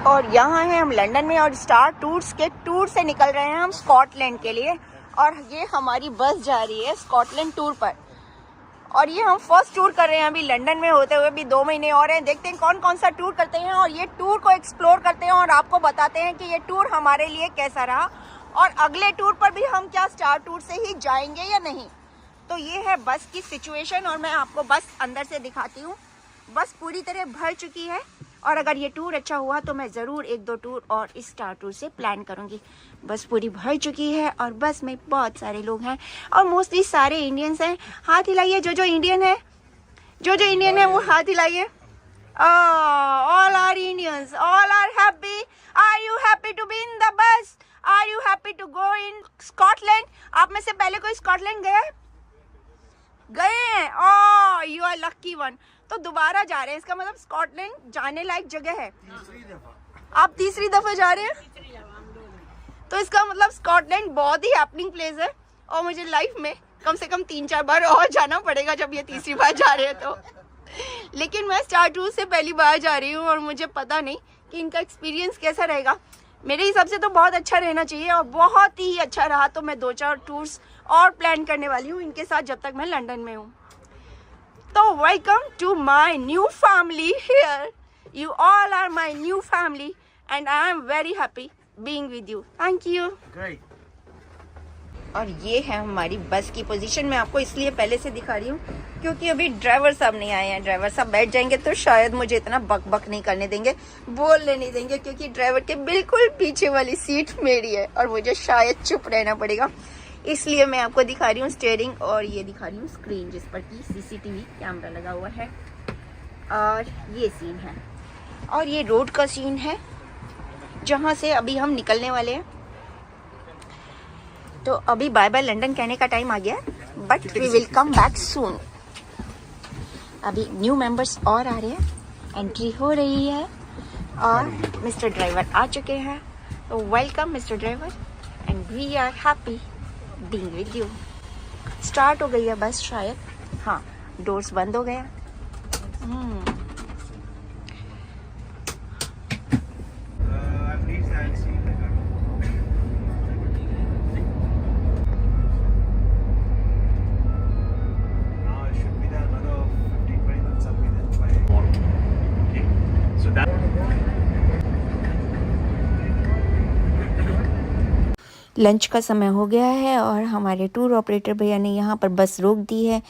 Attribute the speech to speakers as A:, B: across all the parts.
A: और यहाँ हैं हम लंदन में और स्टार टूर्स के टूर से निकल रहे हैं हम स्कॉटलैंड के लिए। और ये हमारी बस जा रही है स्कॉटलैंड टूर पर। और ये हम फर्स्ट टूर कर रहे हैं अभी लंदन में होते हुए भी 2 महीने और हैं। देखते हैं कौन कौन सा टूर करते हैं और ये टूर को एक्सप्लोर करते हैं और आपको बताते हैं कि ये टूर हमारे लिए कैसा रहा और अगले टूर पर भी हम क्या स्टार टूर से ही जाएंगे या नहीं। तो ये है बस की सिचुएशन और मैं आपको बस अंदर से दिखाती हूँ। बस पूरी तरह भर चुकी है और अगर ये टूर अच्छा हुआ तो मैं ज़रूर 1-2 टूर और इस स्टार टूर से प्लान करूँगी। बस पूरी भर चुकी है और बस में बहुत सारे लोग हैं और मोस्टली सारे इंडियंस हैं। हाथ हिलाइए जो इंडियन है, जो इंडियन है वो हाथ हिलाइए। All are Indians, all are happy. Are you happy to be in the bus? Are you happy to go in Scotland? आप में से पहले कोई स्कॉटलैंड गया है? गए हैं? ओह, यू आर लक्की वन। तो दोबारा जा रहे हैं, इसका मतलब स्कॉटलैंड जाने लायक जगह है। आप तीसरी दफा जा रहे हैं, तो इसका मतलब स्कॉटलैंड बहुत ही हैपनिंग प्लेस है और मुझे लाइफ में कम से कम 3-4 बार और जाना पड़ेगा जब ये तीसरी बार जा रहे हैं तो। लेकिन मैं स्टार टूर से पहली बार जा रही हूँ और मुझे पता नहीं कि इनका एक्सपीरियंस कैसा रहेगा। मेरे हिसाब से तो बहुत अच्छा रहना चाहिए और बहुत ही अच्छा रहा तो मैं 2-4 टूर्स और प्लान करने वाली हूँ इनके साथ जब तक मैं लंदन में हूँ। तो welcome to my new family here. You all are my new family and I am very happy being with you. Thank you. और ये है हमारी बस की पोजीशन। मैं आपको इसलिए पहले से दिखा रही हूँ क्योंकि अभी ड्राइवर साहब नहीं आए हैं। ड्राइवर साहब बैठ जाएंगे तो शायद मुझे इतना बक बक नहीं करने देंगे, बोलने नहीं देंगे, क्योंकि ड्राइवर के बिल्कुल पीछे वाली सीट मेरी है और मुझे शायद चुप रहना पड़ेगा। इसलिए मैं आपको दिखा रही हूँ स्टीयरिंग और ये दिखा रही हूँ स्क्रीन जिस पर कि सीसीटीवी कैमरा लगा हुआ है। और ये सीन है और ये रोड का सीन है जहाँ से अभी हम निकलने वाले हैं। तो अभी बाय बाय लंदन कहने का टाइम आ गया, but we will come back soon. अभी न्यू मेंबर्स और आ रहे हैं, एंट्री हो रही है और मिस्टर ड्राइवर आ चुके हैं। तो welcome mister driver and we are happy being with you. Start हो गई है बस शायद, हाँ डोर्स बंद हो गया। लंच का समय हो गया है और हमारे टूर ऑपरेटर भैया ने यहाँ पर बस रोक दी है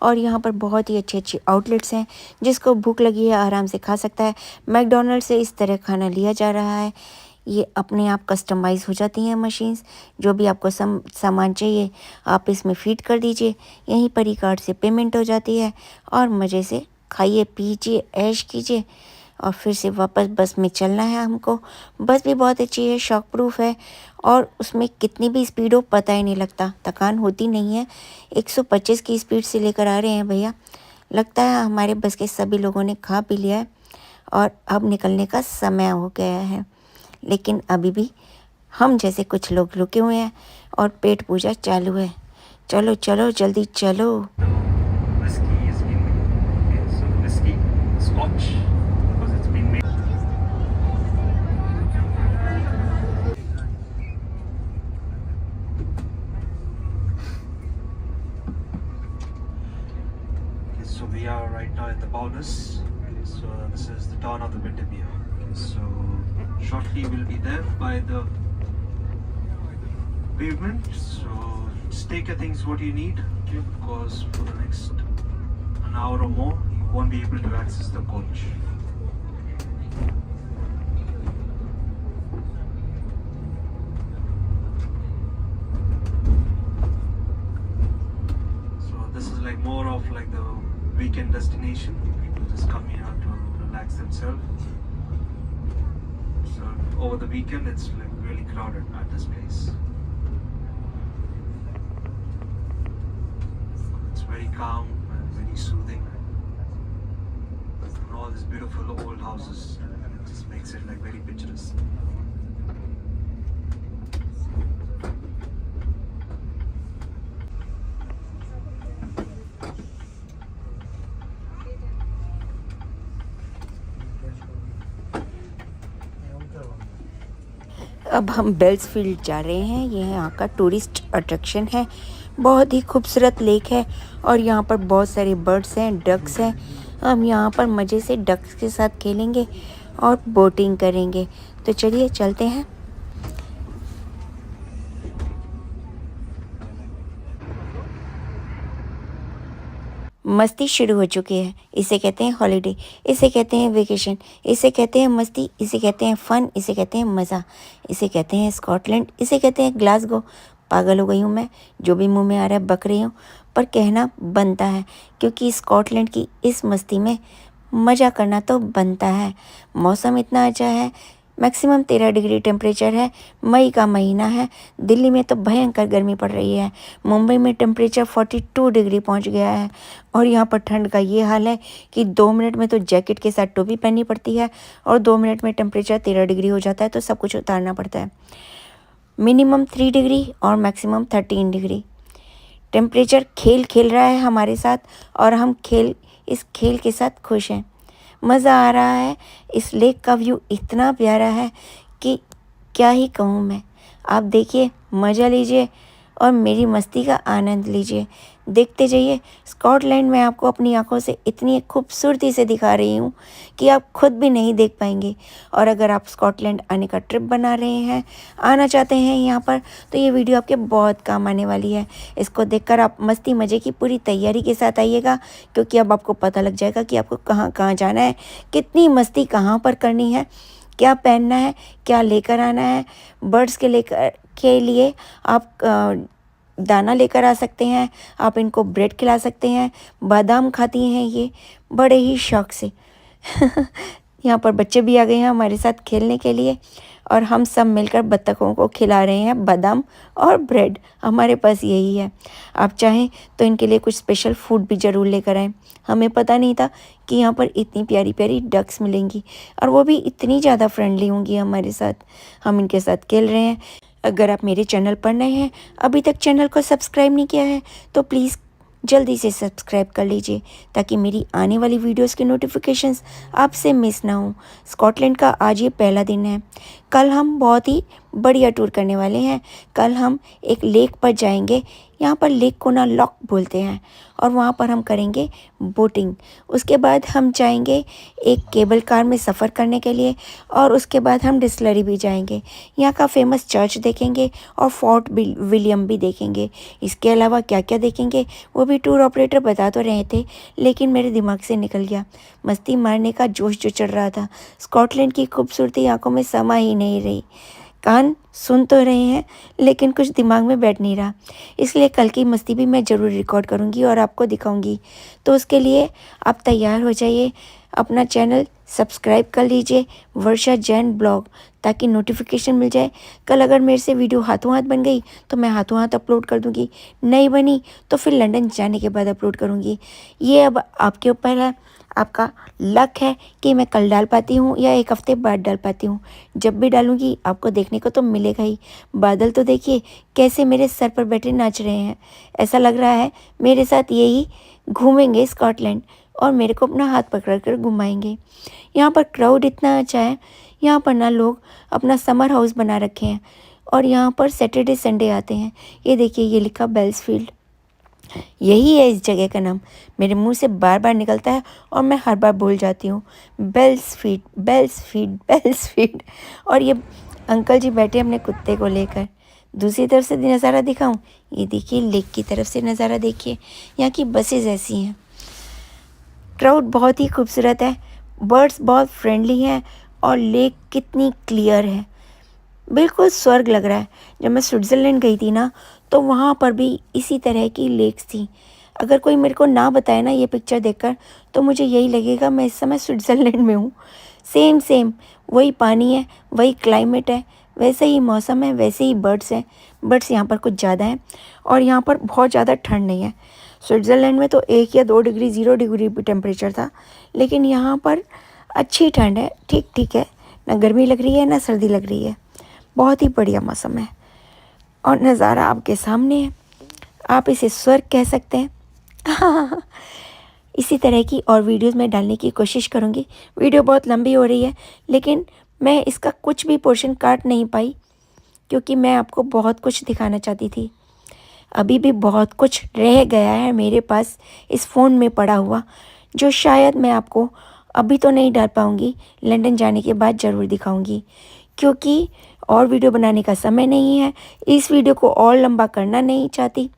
A: और यहाँ पर बहुत ही अच्छे अच्छे आउटलेट्स हैं। जिसको भूख लगी है आराम से खा सकता है। मैकडॉनल्ड्स से इस तरह खाना लिया जा रहा है। ये अपने आप कस्टमाइज़ हो जाती हैं मशीन्स। जो भी आपको सामान चाहिए आप इसमें फीड कर दीजिए, यहीं पर ही कार्ड से पेमेंट हो जाती है और मज़े से खाइए पीजिए ऐश कीजिए और फिर से वापस बस में चलना है हमको। बस भी बहुत अच्छी है, शॉक प्रूफ है और उसमें कितनी भी स्पीड हो पता ही नहीं लगता, थकान होती नहीं है। 125 की स्पीड से लेकर आ रहे हैं भैया। लगता है हमारे बस के सभी लोगों ने खा पी लिया है और अब निकलने का समय हो गया है। लेकिन अभी भी हम जैसे कुछ लोग रुके हुए हैं और पेट पूजा चालू है। चलो चलो जल्दी चलो।
B: So we are right now in the Bowness. So this is the town of the Windermere. So shortly we'll be there by the pavement. So just take your things what you need, okay? Because for the next an hour or more you won't be able to access the coach. So this is like more of like the weekend destination. People just come here to relax themselves. So over the weekend it's like really crowded at this place. It's very calm and very soothing. And all these beautiful old houses, it just makes it like very picturesque.
A: अब हम bells field जा रहे हैं। ये यहाँ का tourist attraction है। बहुत ही खूबसूरत लेक है और यहाँ पर बहुत सारे बर्ड्स हैं, डक्स हैं। हम यहाँ पर मज़े से डक्स के साथ खेलेंगे और बोटिंग करेंगे। तो चलिए चलते हैं। मस्ती शुरू हो चुकी है। इसे कहते हैं हॉलीडे, इसे कहते हैं वेकेशन, इसे कहते हैं मस्ती, इसे कहते हैं फ़न, इसे कहते हैं मज़ा, इसे कहते हैं स्कॉटलैंड, इसे कहते हैं ग्लासगो। पागल हो गई हूँ मैं, जो भी मुंह में आ रहा है बक रही हूँ, पर कहना बनता है क्योंकि स्कॉटलैंड की इस मस्ती में मज़ा करना तो बनता है। मौसम इतना अच्छा है, मैक्सिमम 13 डिग्री टेम्परेचर है। मई का महीना है। दिल्ली में तो भयंकर गर्मी पड़ रही है। मुंबई में टेम्परेचर 42 डिग्री पहुंच गया है और यहाँ पर ठंड का ये हाल है कि 2 मिनट में तो जैकेट के साथ टोपी पहननी पड़ती है और 2 मिनट में टेम्परेचर 13 डिग्री हो जाता है, तो सब कुछ उतारना पड़ता है। मिनिमम 3 डिग्री और मैक्सिमम 13 डिग्री टेम्परेचर खेल रहा है हमारे साथ और हम इस खेल के साथ खुश हैं। मज़ा आ रहा है। इस लेक का व्यू इतना प्यारा है कि क्या ही कहूँ मैं। आप देखिए, मज़ा लीजिए और मेरी मस्ती का आनंद लीजिए। देखते जाइए। स्कॉटलैंड में आपको अपनी आंखों से इतनी खूबसूरती से दिखा रही हूँ कि आप खुद भी नहीं देख पाएंगे। और अगर आप स्कॉटलैंड आने का ट्रिप बना रहे हैं, आना चाहते हैं यहाँ पर, तो ये वीडियो आपके बहुत काम आने वाली है। इसको देखकर आप मस्ती मज़े की पूरी तैयारी के साथ आइएगा, क्योंकि अब आपको पता लग जाएगा कि आपको कहाँ कहाँ जाना है, कितनी मस्ती कहाँ पर करनी है, क्या पहनना है, क्या लेकर आना है। बर्ड्स के लिए आप दाना लेकर आ सकते हैं। आप इनको ब्रेड खिला सकते हैं। बादाम खाती हैं ये बड़े ही शौक से। यहाँ पर बच्चे भी आ गए हैं हमारे साथ खेलने के लिए और हम सब मिलकर बत्तखों को खिला रहे हैं बादाम और ब्रेड। हमारे पास यही है। आप चाहें तो इनके लिए कुछ स्पेशल फूड भी ज़रूर लेकर आएँ। हमें पता नहीं था कि यहाँ पर इतनी प्यारी प्यारी डक्स मिलेंगी और वो भी इतनी ज़्यादा फ्रेंडली होंगी हमारे साथ। हम इनके साथ खेल रहे हैं। अगर आप मेरे चैनल पर नए हैं, अभी तक चैनल को सब्सक्राइब नहीं किया है, तो प्लीज़ जल्दी से सब्सक्राइब कर लीजिए ताकि मेरी आने वाली वीडियोस के नोटिफिकेशंस आपसे मिस ना हो। स्कॉटलैंड का आज ये पहला दिन है। कल हम बहुत ही बढ़िया टूर करने वाले हैं। कल हम एक लेक पर जाएंगे। यहाँ पर लेक को ना लॉक बोलते हैं और वहाँ पर हम करेंगे बोटिंग। उसके बाद हम जाएंगे एक केबल कार में सफ़र करने के लिए और उसके बाद हम डिस्टिलरी भी जाएंगे। यहाँ का फेमस चर्च देखेंगे और फोर्ट विलियम भी देखेंगे। इसके अलावा क्या क्या देखेंगे वो भी टूर ऑपरेटर बता तो रहे थे, लेकिन मेरे दिमाग से निकल गया। मस्ती मारने का जोश जो चढ़ रहा था, स्कॉटलैंड की खूबसूरती आंखों में समा ही नहीं रही। कान सुन तो रहे हैं लेकिन कुछ दिमाग में बैठ नहीं रहा। इसलिए कल की मस्ती भी मैं ज़रूर रिकॉर्ड करूँगी और आपको दिखाऊंगी। तो उसके लिए आप तैयार हो जाइए। अपना चैनल सब्सक्राइब कर लीजिए, वर्षा जैन ब्लॉग, ताकि नोटिफिकेशन मिल जाए। कल अगर मेरे से वीडियो हाथों हाथ बन गई तो मैं हाथों हाथ अपलोड कर दूँगी, नहीं बनी तो फिर लंदन जाने के बाद अपलोड करूँगी। ये अब आपके ऊपर है। आपका लक है कि मैं कल डाल पाती हूँ या एक हफ्ते बाद डाल पाती हूँ। जब भी डालूँगी आपको देखने को तो मिलेगा ही। बादल तो देखिए कैसे मेरे सर पर बैठे नाच रहे हैं। ऐसा लग रहा है मेरे साथ यही घूमेंगे स्कॉटलैंड और मेरे को अपना हाथ पकड़ कर घुमाएंगे। यहाँ पर क्राउड इतना अच्छा है। यहाँ पर ना लोग अपना समर हाउस बना रखे हैं और यहाँ पर सैटरडे संडे आते हैं। ये देखिए, ये लिखा बेल्स फील्ड, यही है इस जगह का नाम। मेरे मुंह से बार बार निकलता है और मैं हर बार भूल जाती हूँ। Bells field, bells field, bells field. और ये अंकल जी बैठे अपने कुत्ते को लेकर। दूसरी तरफ से नज़ारा दिखाऊं, ये देखिए लेक की तरफ से नज़ारा देखिए। यहाँ की बसेज ऐसी हैं। क्राउड बहुत ही खूबसूरत है, बर्ड्स बहुत फ्रेंडली हैं और लेक कितनी क्लियर है, बिल्कुल स्वर्ग लग रहा है। जब मैं स्विट्ज़रलैंड गई थी ना, तो वहाँ पर भी इसी तरह की लेक्स थी। अगर कोई मेरे को ना बताए ना ये पिक्चर देखकर, तो मुझे यही लगेगा मैं इस समय स्विट्ज़रलैंड में हूँ। सेम वही पानी है, वही क्लाइमेट है, वैसे ही मौसम है, वैसे ही बर्ड्स हैं। बर्ड्स यहाँ पर कुछ ज़्यादा हैं और यहाँ पर बहुत ज़्यादा ठंड नहीं है। स्विट्ज़रलैंड में तो 1 या 2 डिग्री 0 डिग्री भी टेम्परेचर था, लेकिन यहाँ पर अच्छी ठंड है, ठीक ठीक है। ना गर्मी लग रही है ना सर्दी लग रही है। बहुत ही बढ़िया मौसम है और नज़ारा आपके सामने है। आप इसे स्वर्ग कह सकते हैं। इसी तरह की और वीडियोस मैं डालने की कोशिश करूँगी। वीडियो बहुत लंबी हो रही है, लेकिन मैं इसका कुछ भी पोर्शन काट नहीं पाई क्योंकि मैं आपको बहुत कुछ दिखाना चाहती थी। अभी भी बहुत कुछ रह गया है मेरे पास इस फ़ोन में पड़ा हुआ, जो शायद मैं आपको अभी तो नहीं डाल पाऊँगी, लंदन जाने के बाद ज़रूर दिखाऊँगी, क्योंकि और वीडियो बनाने का समय नहीं है। इस वीडियो को और लंबा करना नहीं चाहती,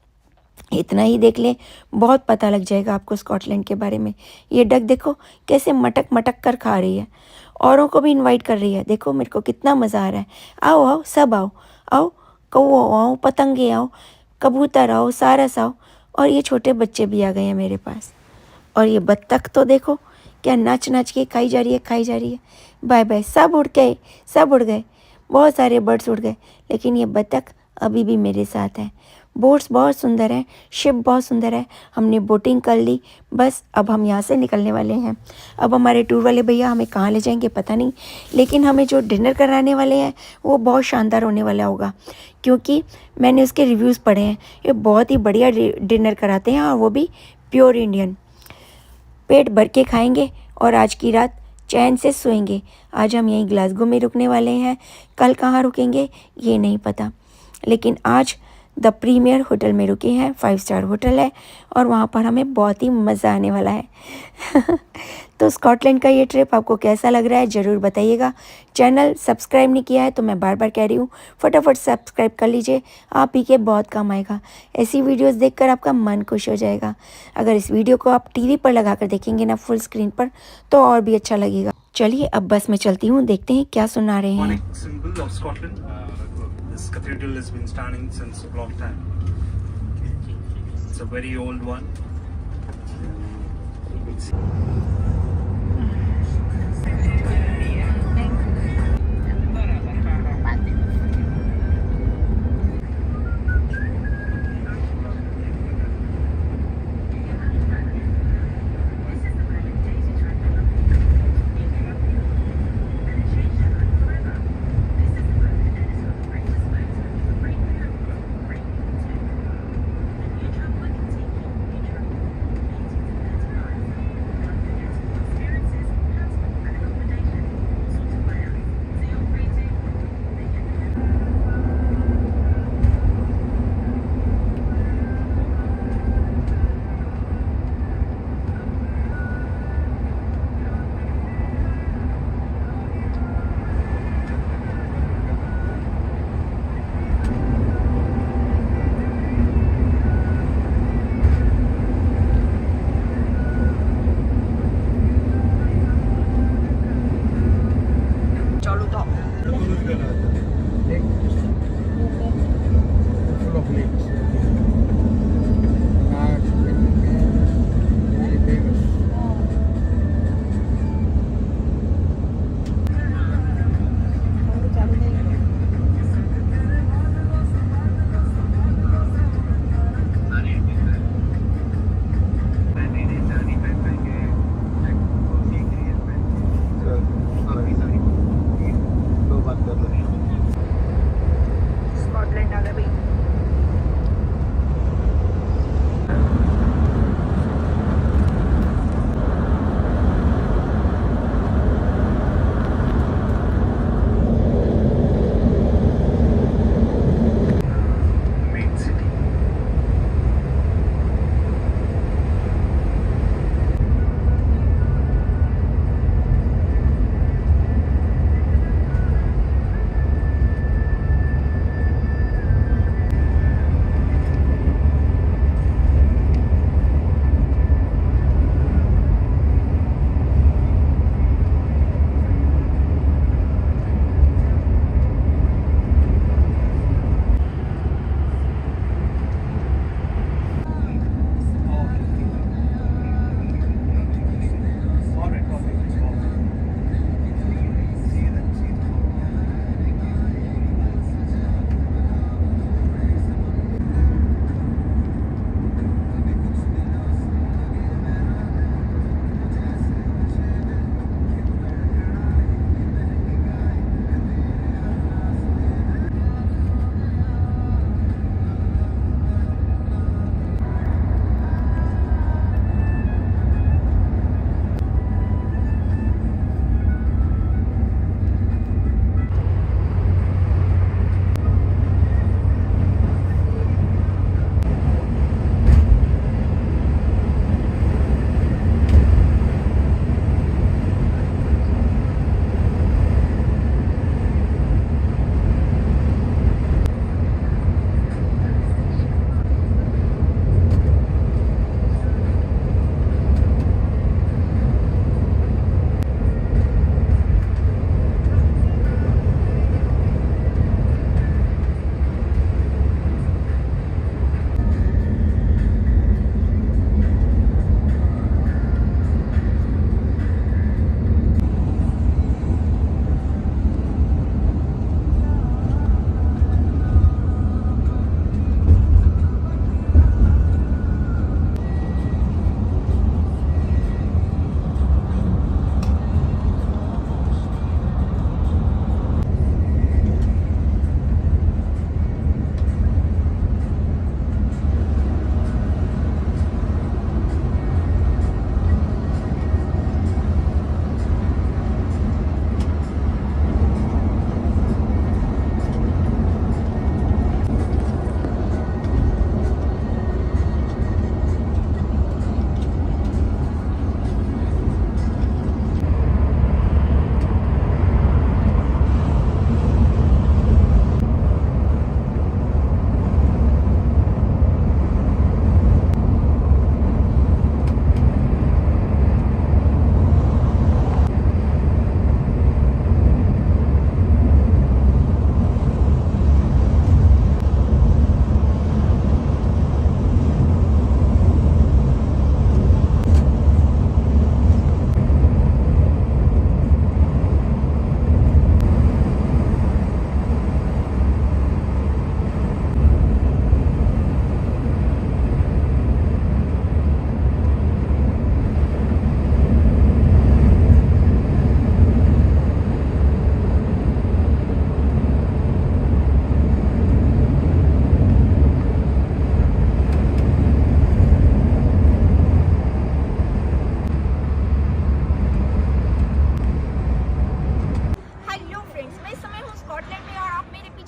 A: इतना ही देख लें, बहुत पता लग जाएगा आपको स्कॉटलैंड के बारे में। ये डक देखो कैसे मटक मटक कर खा रही है, औरों को भी इनवाइट कर रही है। देखो मेरे को कितना मज़ा आ रहा है। आओ आओ सब आओ, आओ कौओ आओ, पतंगे आओ, कबूतर आओ, सारस आओ। और ये छोटे बच्चे भी आ गए हैं मेरे पास। और ये बत्तख तो देखो क्या नाच नाच के खाई जा रही है, खाई जा रही है। बाय बाय, सब उड़ गए, सब उड़ गए, बहुत सारे बर्ड्स उड़ गए, लेकिन ये बत्तख अभी भी मेरे साथ है। बोट्स बहुत सुंदर है, शिप बहुत सुंदर है। हमने बोटिंग कर ली, बस अब हम यहाँ से निकलने वाले हैं। अब हमारे टूर वाले भैया हमें कहाँ ले जाएंगे पता नहीं, लेकिन हमें जो डिनर कराने वाले हैं वो बहुत शानदार होने वाला होगा, क्योंकि मैंने उसके रिव्यूज़ पढ़े हैं। ये बहुत ही बढ़िया डिनर कराते हैं, और वो भी प्योर इंडियन। पेट भर के खाएंगे और आज की रात चैन से सोएंगे। आज हम यहीं ग्लासगो में रुकने वाले हैं, कल कहाँ रुकेंगे ये नहीं पता, लेकिन आज द प्रीमियर होटल में रुके हैं। 5 स्टार होटल है और वहाँ पर हमें बहुत ही मज़ा आने वाला है। तो स्कॉटलैंड का ये ट्रिप आपको कैसा लग रहा है ज़रूर बताइएगा। चैनल सब्सक्राइब नहीं किया है तो मैं बार बार कह रही हूँ, फटाफट सब्सक्राइब कर लीजिए, आप ही के बहुत काम आएगा। ऐसी वीडियोस देखकर आपका मन खुश हो जाएगा। अगर इस वीडियो को आप टीवी पर लगा कर देखेंगे ना, फुल स्क्रीन पर, तो और भी अच्छा लगेगा। चलिए अब बस में चलती हूँ, देखते हैं क्या सुना रहे हैं।
B: Iconic symbol of Scotland. This cathedral has been standing since a long time. It's a very old one.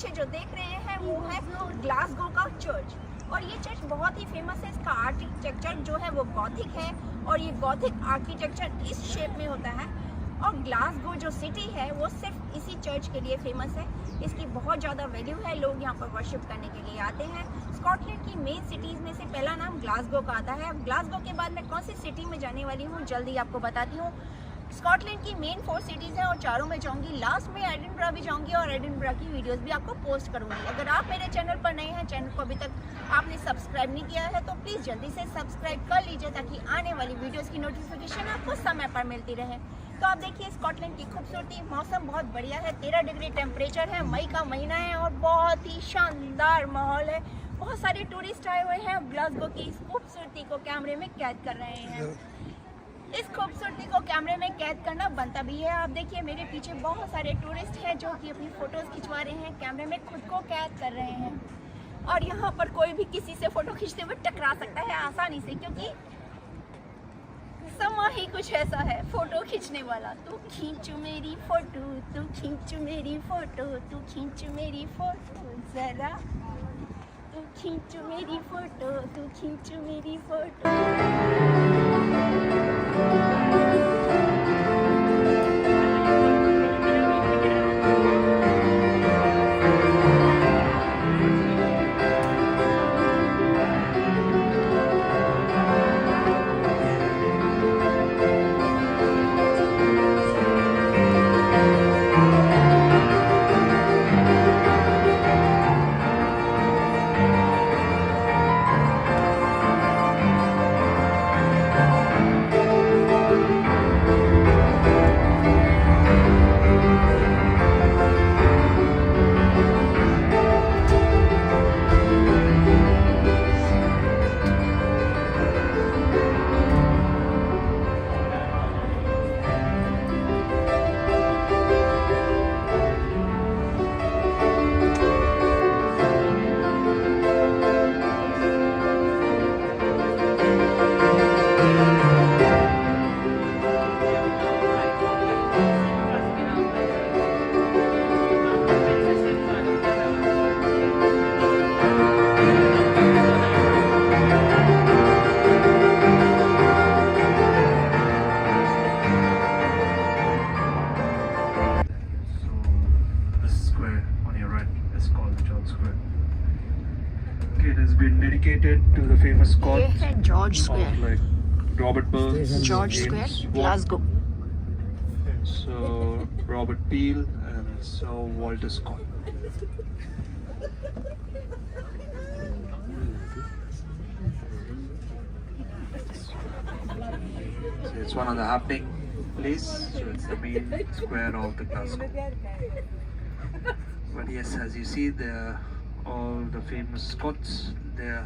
A: पीछे जो देख रहे हैं वो है ग्लासगो का चर्च। और ये चर्च बहुत ही फेमस है। इसका आर्किटेक्चर जो है वो गॉथिक है और ये गॉथिक आर्किटेक्चर इस शेप में होता है। और ग्लासगो जो सिटी है वो सिर्फ इसी चर्च के लिए फेमस है। इसकी बहुत ज़्यादा वैल्यू है, लोग यहाँ पर वर्शिप करने के लिए आते हैं। स्कॉटलैंड की मेन सिटीज़ में से पहला नाम ग्लासगो का आता है। ग्लासगो के बाद मैं कौन सी सिटी में जाने वाली हूँ जल्दी आपको बताती हूँ। स्कॉटलैंड की मेन 4 सिटीज़ हैं और चारों में जाऊंगी। लास्ट में एडिनबरा भी जाऊंगी और एडिनबरा की वीडियोस भी आपको पोस्ट करूंगी। अगर आप मेरे चैनल पर नए हैं, चैनल को अभी तक आपने सब्सक्राइब नहीं किया है तो प्लीज़ जल्दी से सब्सक्राइब कर लीजिए ताकि आने वाली वीडियोस की नोटिफिकेशन आपको समय पर मिलती रहे। तो आप देखिए स्कॉटलैंड की खूबसूरती। मौसम बहुत बढ़िया है, 13 डिग्री टेम्परेचर है, मई का महीना है और बहुत ही शानदार माहौल है। बहुत सारे टूरिस्ट आए हुए हैं, ग्लासगो की इस खूबसूरती को कैमरे में कैद कर रहे हैं। इस खूबसूरती को कैमरे में कैद करना बनता भी है। आप देखिए मेरे पीछे बहुत सारे टूरिस्ट हैं जो कि अपनी फोटोज खिंचवा रहे हैं, कैमरे में खुद को कैद कर रहे हैं। और यहाँ पर कोई भी किसी से फोटो खींचते हुए टकरा सकता है आसानी से, क्योंकि समा ही कुछ ऐसा है फोटो खींचने वाला। तू खींचो मेरी फोटो, तू खींचो मेरी फोटो, तू खींचो मेरी फोटो जरा, तू खींचो मेरी फोटो, तू खींचो मेरी photo.
B: It has been dedicated to the famous
A: ये
B: cause
A: है George
B: of
A: square,
B: like Robert Burns,
A: George
B: James
A: square
B: Watt,
A: Glasgow.
B: so Robert Peel and so Walter Scott. So it's one of the happening place. So it's the main square of the Glasgow. But yes, as you see, there all the famous Scots. Their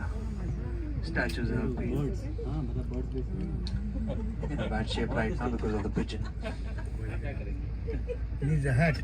B: statues have been in a bad shape right now because of the pigeon.
C: Needs a hat.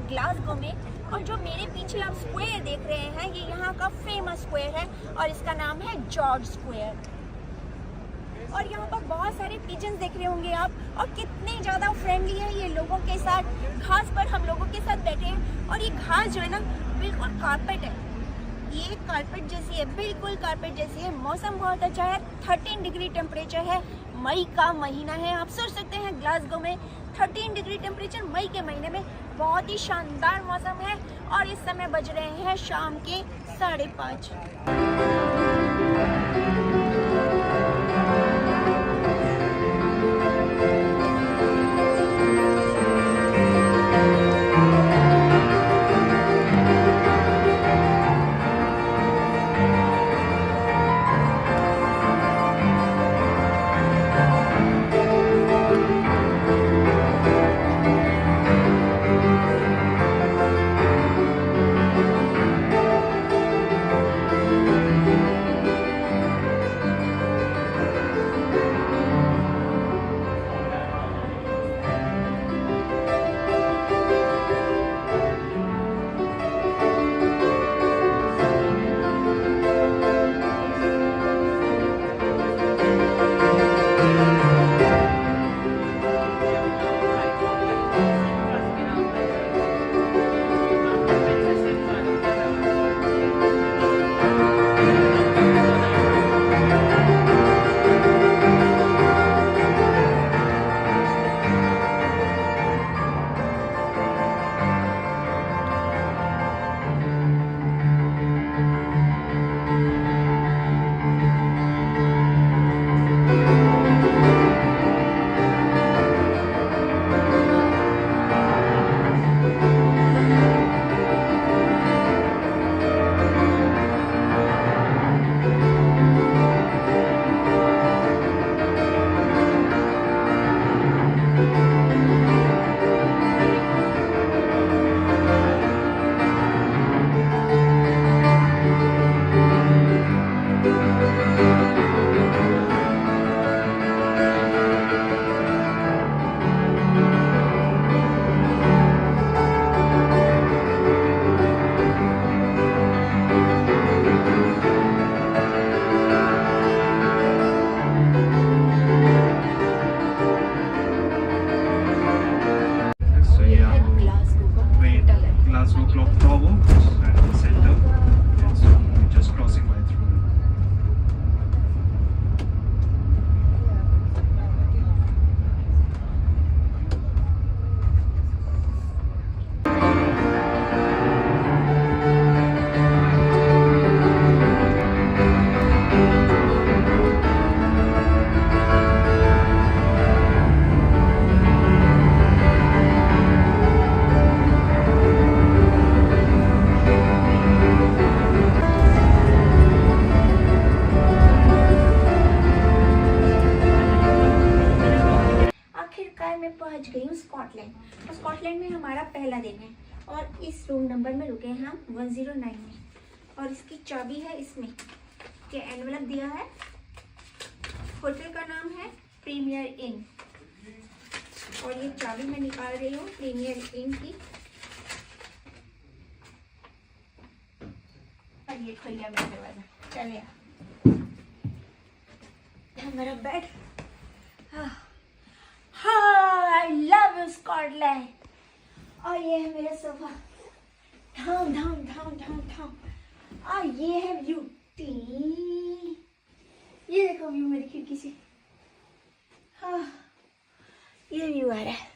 A: Glasgow में, और जो मेरे पीछे आप square देख रहे हैं ये यहाँ का फेमस स्क्वायर है और इसका नाम है जॉर्ज स्क्वायर। और यहाँ पर बहुत सारे पिजन्स देख रहे होंगे आप, और कितने ज़्यादा फ्रेंडली है ये लोगों के साथ। घास पर हम लोगों के साथ बैठे हैं और ये घास जो है ना बिल्कुल कारपेट है, ये कारपेट जैसी है, बिल्कुल कारपेट जैसी है। मौसम बहुत अच्छा है, 13 डिग्री टेम्परेचर है, मई का महीना है। आप सोच सकते हैं ग्लासगो में 13 डिग्री टेम्परेचर मई के महीने में, बहुत ही शानदार मौसम है। और इस समय बज रहे हैं शाम के 5:30। स्कॉटलैंड में हमारा पहला दिन है और इस रूम नंबर में रुके हैं हम 109 में। और इसकी चाबी है इसमें, के एनवलप दिया है। होटल का नाम है प्रीमियर इन और ये चाबी मैं निकाल रही हूँ प्रीमियर इन की। और ये खुल गया मेरा दरवाजा। चले मेरा बेड। I love Scotland. और ये है मेरा सोफा। ठाम ठाम ठाम ठाम ठाम। और ये है ब्यूटी। ये देखो व्यू मेरी खिड़की से। हाँ ये व्यू आ रहा है।